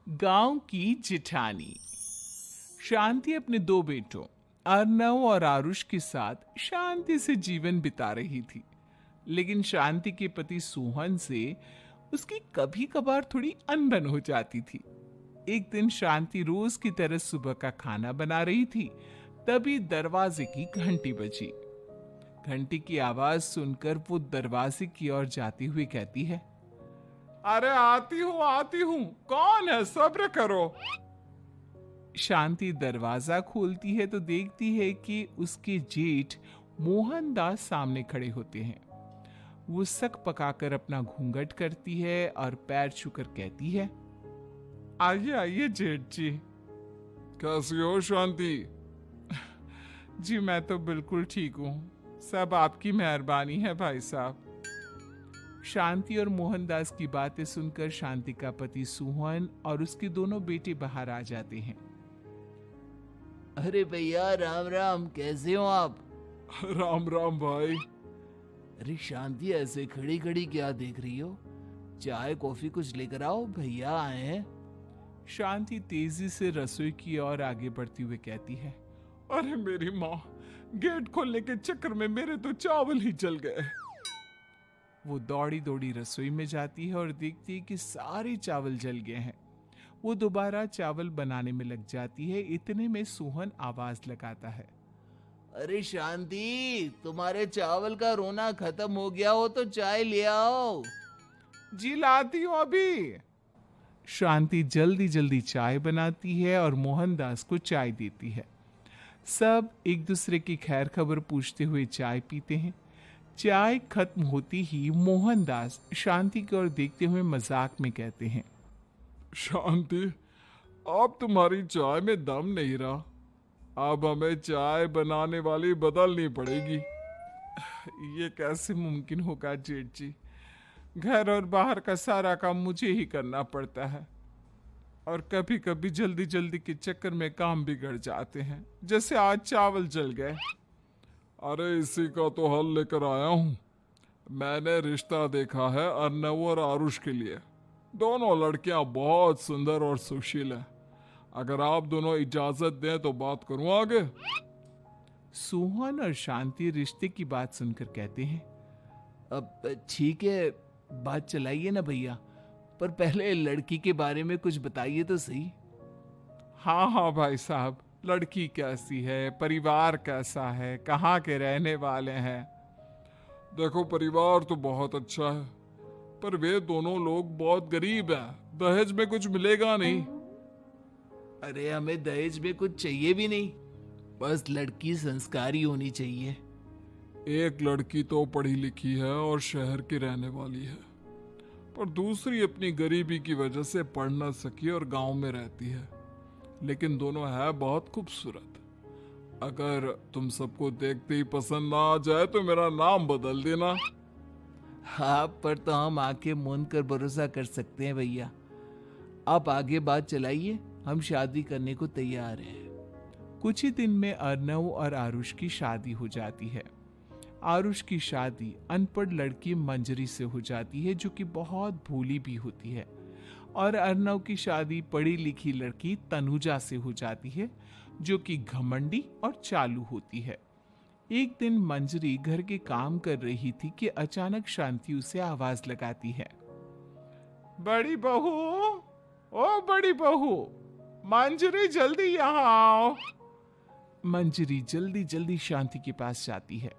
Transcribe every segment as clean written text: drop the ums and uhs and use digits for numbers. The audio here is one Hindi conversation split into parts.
गांव की जिठानी। शांति अपने दो बेटों अर्नव और आरुष के साथ शांति से जीवन बिता रही थी। लेकिन शांति के पति सोहन से उसकी कभी कभार थोड़ी अनबन हो जाती थी। एक दिन शांति रोज की तरह सुबह का खाना बना रही थी, तभी दरवाजे की घंटी बजी। घंटी की आवाज सुनकर वो दरवाजे की ओर जाती हुई कहती है, अरे आती हूँ, कौन है, सब्र करो। शांति दरवाजा खोलती है तो देखती है कि उसके जेठ मोहनदास सामने खड़े होते हैं। वो सक पकाकर अपना घूंघट करती है और पैर छूकर कहती है, आइए आइए जेठ जी। कैसी हो शांति? जी मैं तो बिल्कुल ठीक हूँ, सब आपकी मेहरबानी है भाई साहब। शांति और मोहनदास की बातें सुनकर शांति का पति सोहन और उसके दोनों बेटे बाहर आ जाते हैं। अरे भैया राम राम, कैसे हो आप? राम राम भाई। अरे शांति, ऐसे खड़ी खड़ी क्या देख रही हो? चाय कॉफी कुछ लेकर आओ, भैया आए हैं। शांति तेजी से रसोई की ओर आगे बढ़ती हुई कहती है, अरे मेरी माँ, गेट खोलने के चक्कर में मेरे तो चावल ही जल गए। वो दौड़ी दौड़ी रसोई में जाती है और देखती है कि सारे चावल जल गए हैं। वो दोबारा चावल बनाने में लग जाती है। इतने में सोहन आवाज लगाता है, अरे शांति, तुम्हारे चावल का रोना खत्म हो गया हो तो चाय ले आओ। जी लाती हूँ अभी। शांति जल्दी जल्दी चाय बनाती है और मोहनदास को चाय देती है। सब एक दूसरे की खैर खबर पूछते हुए चाय पीते हैं। चाय खत्म होती ही मोहनदास शांति की ओर देखते हुए मजाक में कहते हैं, शांति, अब तुम्हारी चाय में दम नहीं रहा, अब हमें चाय बनाने वाली बदलनी पड़ेगी। ये कैसे मुमकिन होगा जेठ जी, घर और बाहर का सारा काम मुझे ही करना पड़ता है और कभी कभी जल्दी जल्दी के चक्कर में काम बिगड़ जाते हैं, जैसे आज चावल जल गए। अरे इसी का तो हल लेकर आया हूँ। मैंने रिश्ता देखा है अर्नव और आरुष के लिए। दोनों लड़कियां बहुत सुंदर और सुशील हैं। अगर आप दोनों इजाजत दें तो बात करूं आगे। सोहन और शांति रिश्ते की बात सुनकर कहते हैं, अब ठीक है, बात चलाइए ना भैया, पर पहले लड़की के बारे में कुछ बताइए तो सही। हाँ हाँ भाई साहब, लड़की कैसी है, परिवार कैसा है, कहाँ के रहने वाले हैं? देखो, परिवार तो बहुत अच्छा है, पर वे दोनों लोग बहुत गरीब हैं। दहेज में कुछ मिलेगा नहीं। अरे हमें दहेज में कुछ चाहिए भी नहीं, बस लड़की संस्कारी होनी चाहिए। एक लड़की तो पढ़ी लिखी है और शहर की रहने वाली है, पर दूसरी अपनी गरीबी की वजह से पढ़ न सकी और गांव में रहती है। लेकिन दोनों है बहुत खूबसूरत। अगर तुम सबको देखते ही पसंद ना आ जाए तो मेरा नाम बदल देना। हाँ, पर तो हम आंखें मूंद कर भरोसा कर सकते हैं भैया। आप आगे बात चलाइए, हम शादी करने को तैयार हैं। कुछ ही दिन में अर्नव और आरुष की शादी हो जाती है। आरुष की शादी अनपढ़ लड़की मंजरी से हो जाती है, जो कि बहुत भोली भी होती है। और अर्नव की शादी पढ़ी लिखी लड़की तनुजा से हो जाती है, जो कि घमंडी और चालू होती है। एक दिन मंजरी घर के काम कर रही थी कि अचानक शांति उसे आवाज लगाती है, बड़ी बहू, ओ बड़ी बहू, मंजरी जल्दी यहाँ आओ। मंजरी जल्दी जल्दी शांति के पास जाती है।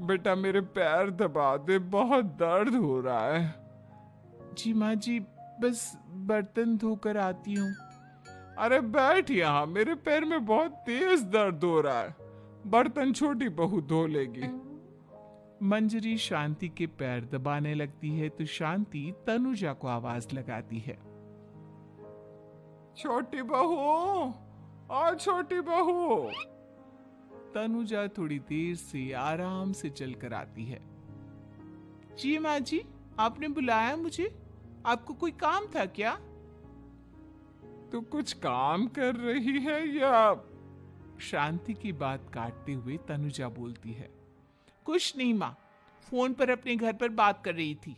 बेटा मेरे पैर दबा दे, बहुत दर्द हो रहा है। जी माँ जी, बस बर्तन धोकर आती हूँ। अरे बैठ यहाँ, मेरे पैर में बहुत तेज दर्द हो रहा है, बर्तन छोटी बहू धो लेगी। मंजरी शांति के पैर दबाने लगती है तो शांति तनुजा को आवाज लगाती है, छोटी बहू, और छोटी बहू। तनुजा थोड़ी देर से आराम से चलकर आती है। जी माँ जी, आपने बुलाया मुझे, आपको कोई काम था क्या? तू कुछ काम कर रही है या? शांति की बात काटते हुए तनुजा बोलती है, कुछ नहीं माँ, फोन पर अपने घर पर बात कर रही थी।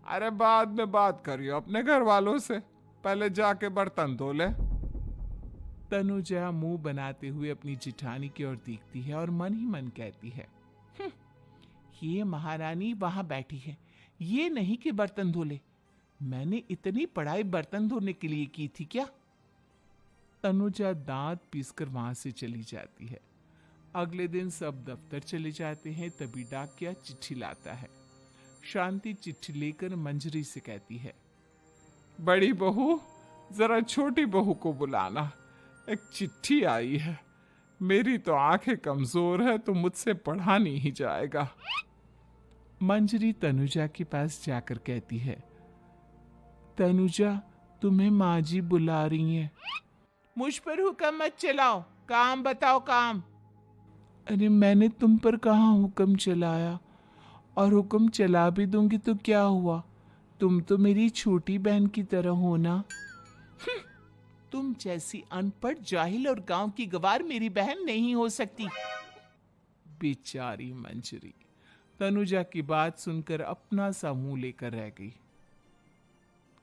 अरे बाद में बात करियो अपने घर वालों से, पहले जाके बर्तन धो ले। तनुजा मुंह बनाते हुए अपनी जिठानी की ओर देखती है और मन ही मन कहती है, ये महारानी वहां बैठी है, ये नहीं कि बर्तन धो ले। मैंने इतनी पढ़ाई बर्तन धोने के लिए की थी क्या? तनुजा दांत पीसकर वहां से चली जाती है। अगले दिन सब दफ्तर चले जाते हैं, तभी डाकिया चिट्ठी लाता है। शांति चिट्ठी लेकर मंजरी से कहती है, बड़ी बहू, जरा छोटी बहू को बुलाना, एक चिट्ठी आई है। मेरी तो आंखें कमजोर है तो मुझसे पढ़ा नहीं ही जाएगा। मंजरी तनुजा के पास जाकर कहती है, तनुजा, तुम्हें माँ जी बुला रही हैं। मुझ पर हुक्म मत चलाओ, काम बताओ काम। अरे मैंने तुम पर कहाँ हुक्म चलाया, और हुक्म चला भी दूंगी तो क्या हुआ? तुम तो मेरी छोटी बहन की तरह हो ना। तुम जैसी अनपढ़, जाहिल और गांव की गवार मेरी बहन नहीं हो सकती। बेचारी मंजरी तनुजा की बात सुनकर अपना सा मुंह लेकर रह गई।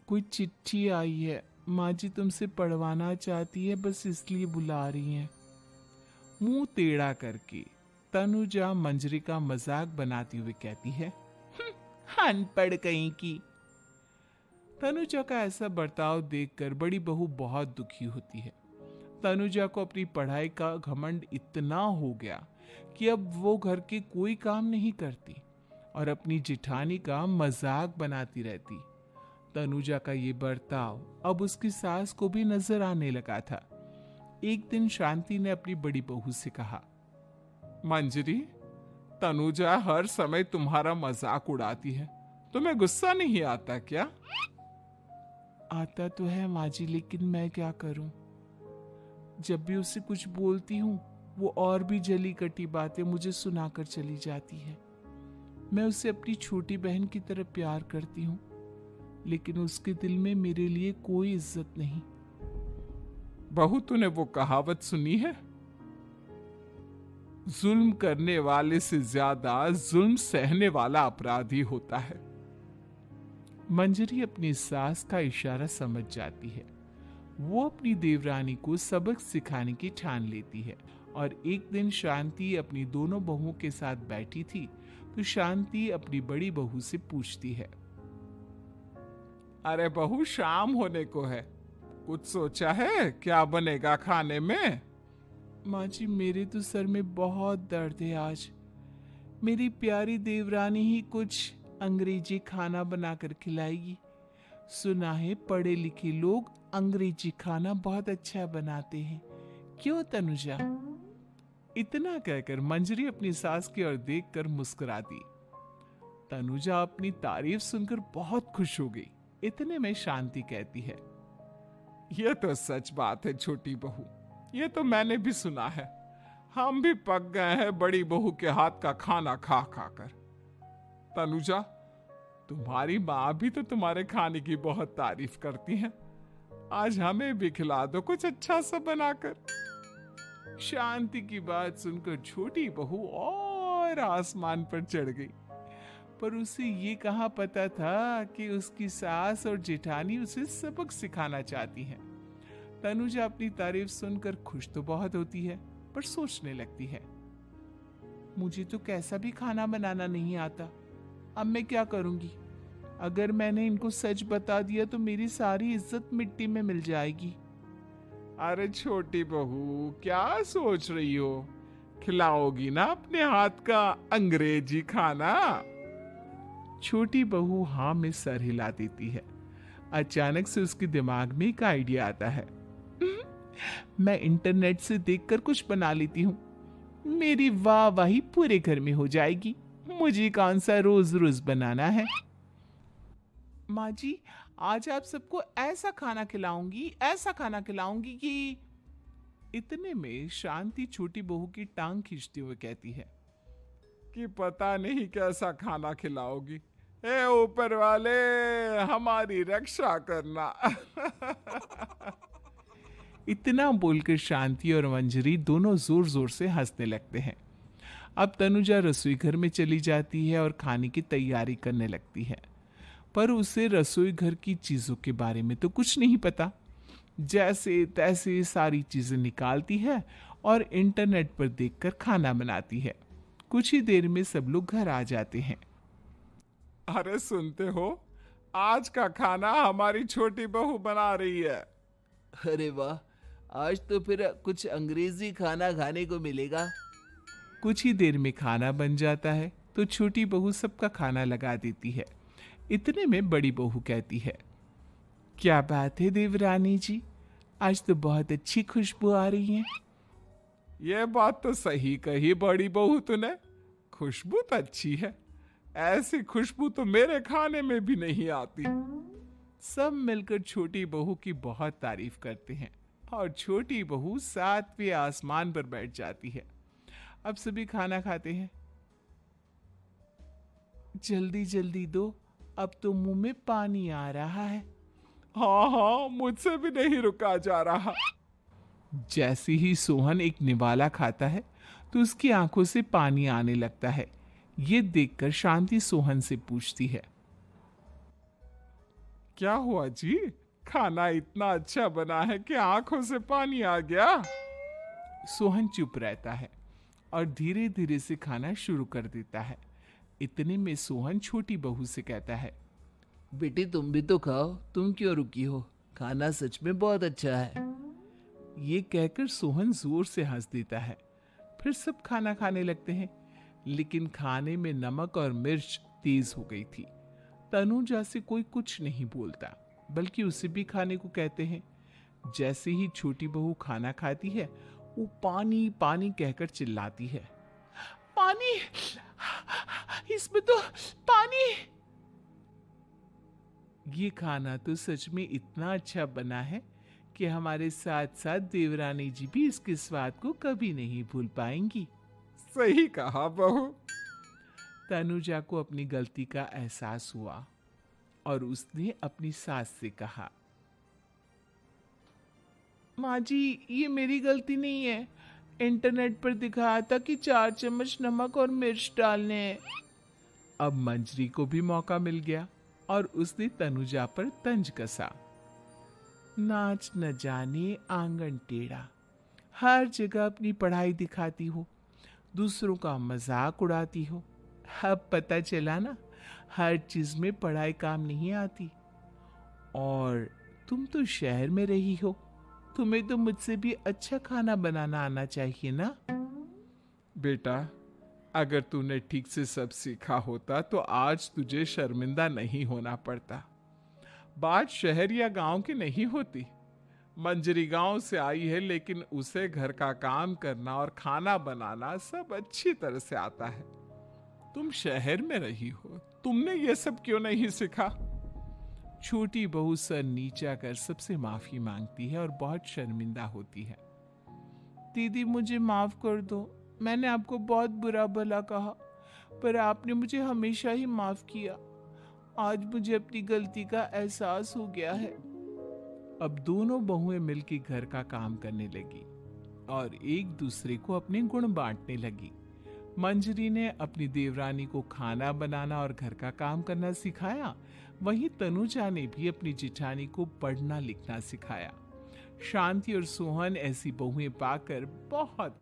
कोई चिट्ठी आई है, माँ जी तुमसे पढ़वाना चाहती है, बस इसलिए बुला रही हैं। मुंह टेढ़ा करके तनुजा मंजरी का मजाक बनाती हुए कहती है, अनपढ़ कहीं की। तनुजा का ऐसा बर्ताव देखकर बड़ी बहू बहुत दुखी होती है। तनुजा को अपनी पढ़ाई का घमंड इतना हो गया कि अब वो घर के कोई काम नहीं करती और अपनी जिठानी का मजाक बनाती रहती। तनुजा का ये बर्ताव अब उसकी सास को भी नजर आने लगा था। एक दिन शांति ने अपनी बड़ी बहू से कहा, मंजरी, तनुजा हर समय तुम्हारा मजाक उड़ाती है, तुम्हें गुस्सा नहीं आता क्या? आता तो है माँ जी, लेकिन मैं क्या करूं? जब भी उसे कुछ बोलती हूँ वो और भी जली कटी बातें मुझे सुनाकर चली जाती है। मैं उसे अपनी छोटी बहन की तरह प्यार करती हूँ, लेकिन उसके दिल में मेरे लिए कोई इज्जत नहीं। बहू, तूने वो कहावत सुनी है, जुल्म करने वाले से ज्यादा जुल्म सहने वाला अपराधी होता है। मंजरी अपनी सास का इशारा समझ जाती है। वो अपनी देवरानी को सबक सिखाने की ठान लेती है और एक दिन शांति अपनी दोनों बहुओं के साथ बैठी थी तो शांति अपनी बड़ी बहू से पूछती है, अरे बहू, शाम होने को है, कुछ सोचा है क्या बनेगा खाने में? माँ जी, मेरे तो सर में बहुत दर्द है आज। मेरी प्यारी देवरानी ही कुछ अंग्रेजी खाना बनाकर खिलाएगी। सुना है पढ़े लिखे लोग अंग्रेजी खाना बहुत अच्छा बनाते हैं, क्यों तनुजा? इतना कहकर मंजरी अपनी सास की ओर देखकर मुस्कुरा दी। तनुजा अपनी तारीफ सुनकर बहुत खुश हो गई। इतने में शांति कहती है, यह तो सच बात है छोटी बहू, ये तो मैंने भी सुना है। हम भी पक गए हैं बड़ी बहू के हाथ का खाना खा खा कर। तनुजा, तुम्हारी माँ भी तो तुम्हारे खाने की बहुत तारीफ करती हैं। आज हमें भी खिला दो कुछ अच्छा सा बनाकर। शांति की बात सुनकर छोटी बहू और आसमान पर चढ़ गई, पर उसे ये कहाँ पता था कि उसकी सास और जेठानी उसे सबक सिखाना चाहती हैं। तनुजा अपनी तारीफ सुनकर खुश तो बहुत होती है, पर सोचने लगती है, मुझे तो कैसा भी खाना बनाना नहीं आता। अब मैं क्या करूंगी? अगर मैंने इनको सच बता दिया तो मेरी सारी इज्जत मिट्टी में मिल जाएगी। अरे छोटी बहू, क्या सोच रही हो? खिलाओगी ना अपने हाथ का अंग्रेजी खाना? छोटी बहू हाँ में सर हिला देती है। अचानक से उसके दिमाग में एक आइडिया आता है। मैं इंटरनेट से देखकर कुछ बना लेती हूँ, मेरी वाहवाही पूरे घर में हो जाएगी। मुझे कौन सा रोज रोज बनाना है। माँ जी, आज आप सबको ऐसा खाना खिलाऊंगी, ऐसा खाना खिलाऊंगी कि। इतने में शांति छोटी बहू की टांग खींचते हुए कहती है कि पता नहीं कैसा खाना खिलाओगी। ए ऊपर वाले, हमारी रक्षा करना। इतना बोलकर शांति और मंजरी दोनों जोर जोर से हंसने लगते हैं। अब तनुजा रसोई घर में चली जाती है और खाने की तैयारी करने लगती है, पर उसे रसोई घर की चीजों के बारे में तो कुछ नहीं पता। जैसे तैसे सारी चीजें निकालती है और इंटरनेट पर देखकर खाना बनाती है। कुछ ही देर में सब लोग घर आ जाते हैं। अरे सुनते हो, आज का खाना हमारी छोटी बहू बना रही है। अरे वाह, आज तो फिर कुछ अंग्रेजी खाना खाने को मिलेगा। कुछ ही देर में खाना बन जाता है तो छोटी बहू सबका खाना लगा देती है। इतने में बड़ी बहू कहती है, क्या बात है देवरानी जी, आज तो बहुत अच्छी खुशबू आ रही है। ये बात तो सही कही बड़ी बहू तूने, खुशबू तो अच्छी है। ऐसी खुशबू तो मेरे खाने में भी नहीं आती। सब मिलकर छोटी बहू की बहुत तारीफ करते हैं और छोटी बहू 7वें आसमान पर बैठ जाती है। अब सभी खाना खाते हैं। जल्दी जल्दी दो, अब तो मुंह में पानी आ रहा है। हाँ हाँ, मुझसे भी नहीं रुका जा रहा। जैसे ही सोहन एक निवाला खाता है तो उसकी आंखों से पानी आने लगता है। ये देखकर शांति सोहन से पूछती है, क्या हुआ जी, खाना इतना अच्छा बना है कि आंखों से पानी आ गया? सोहन चुप रहता है और धीरे धीरे से खाना शुरू कर देता है। इतने में सोहन छोटी बहू से कहता है, बेटी तुम भी तो खाओ, तुम क्यों रुकी हो? खाना सच में बहुत अच्छा है। ये कहकर सोहन जोर से हंस देता है। फिर सब खाना खाने लगते हैं, लेकिन खाने में नमक और मिर्च तेज हो गई थी। तनुजा से कोई कुछ नहीं बोलता, बल्कि उसे भी खाने को कहते हैं। जैसे ही छोटी बहू खाना खाती है, वो पानी पानी कहकर चिल्लाती है, पानी, इसमें तो पानी। ये खाना तो सच में इतना अच्छा बना है कि हमारे साथ साथ देवरानी जी भी इसके स्वाद को कभी नहीं भूल पाएंगी। सही कहा बहू। तनुजा को अपनी गलती का एहसास हुआ और उसने अपनी सास से कहा, माँ जी, ये मेरी गलती नहीं है। इंटरनेट पर दिखाया था कि 4 चम्मच नमक और मिर्च डालने हैं। अब मंजरी को भी मौका मिल गया और उसने तनुजा पर तंज कसा। नाच न जाने आंगन टेढ़ा, हर जगह अपनी पढ़ाई दिखाती हो, दूसरों का मजाक उड़ाती हो। अब पता चला ना, हर चीज में पढ़ाई काम नहीं आती। और तुम तो शहर में रही हो, तुम्हें तो मुझसे भी अच्छा खाना बनाना आना चाहिए ना। बेटा, अगर तूने ठीक से सब सीखा होता तो आज तुझे शर्मिंदा नहीं होना पड़ता। बात शहर या गांव की नहीं होती। मंजरी गांव से आई है, लेकिन उसे घर का काम करना और खाना बनाना सब अच्छी तरह से आता है। तुम शहर में रही हो, तुमने ये सब क्यों नहीं सीखा? छोटी बहू सर नीचा कर सबसे माफी मांगती है और बहुत शर्मिंदा होती है। दीदी, मुझे माफ कर दो, मैंने आपको बहुत बुरा भला कहा, पर आपने मुझे हमेशा ही माफ किया। आज मुझे अपनी गलती का एहसास हो गया है। अब दोनों बहुएं मिलकर घर का काम करने लगी और एक दूसरे को अपने गुण बांटने लगी। मंजरी ने अपनी देवरानी को खाना बनाना और घर का काम करना सिखाया, वहीं तनुजा ने भी अपनी जिठानी को पढ़ना लिखना सिखाया। शांति और सोहन ऐसी बहुएं पाकर बहुत